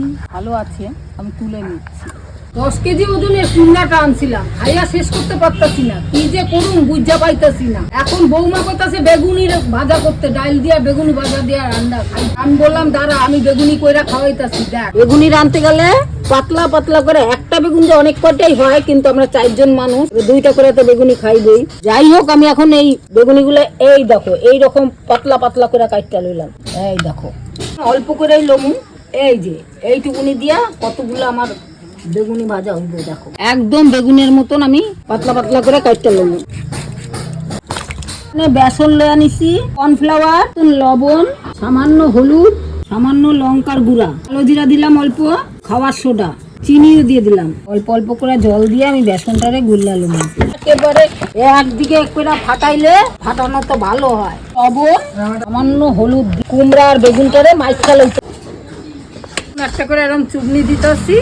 বেগুন ভালো আছে, আমি তুলে নিচ্ছি। 10 কেজি ওজনের কুমড়াটা আনছিলাম, খাইয়া শেষ করতে পারতাছি না, কি যে করুন বুঝা পাইতাছি না। এখন বৌমা কইতাছে বেগুনি ভাজা করতে, ডাল দিয়া বেগুনি ভাজা দিয়া রান্না খাই। আমি বললাম দাঁড়া আমি বেগুনি কইরা খাওয়াইতাছি। দেখ বেগুনি রানতে গেলে পাতলা পাতলা করে, একটা বেগুন যে অনেক কটাই হয়, কিন্তু আমরা 4 জন মানুষ, 2টা করে তো বেগুনি খাইবই। যাই হোক আমি এখন এই বেগুনি গুলো এই দেখো এইরকম পাতলা পাতলা করে কাটটা লইলাম। এই দেখো অল্প করে লমু, এই যে এইটুকুনি দিয়া কতগুলো আমার বেগুনি ভাজা হইব। দেখো একদম বেগুনের মতন আমি পাতলা পাতলা করে কাটটা লমু। বেসন লয়ে আনিছি, কর্নফ্লাওয়ার, লবণ, সামান্য হলুদ, সামান্য লঙ্কার গুঁড়া, কালো জিরা দিলাম অল্প, খাওয়ার সোডা, চিনিও দিয়ে দিলাম অল্প অল্প করে জল দিয়ে আমি বেসনটারে গুল্লালুম। একেবারে একদিকে করে ফাটাইলে ফাটানো তো ভালো হয়। লবণ, সামান্য হলুদ, কুমড়া আর বেগুনটারে মাইখা লইতে একটা করে এরকম চুবনি দিতেছি।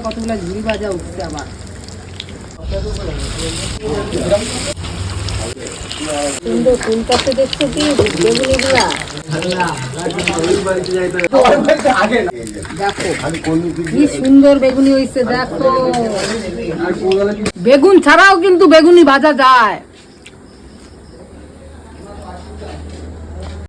কতগুলো ঝুড়ি ভাজা উঠছে আবার। সুন্দর ফুলটাতে দেখছো কি বেগুনি গুলা, দেখো কি সুন্দর বেগুনি হয়েছে। দেখো বেগুন ছাড়াও কিন্তু বেগুনি ভাজা যায়।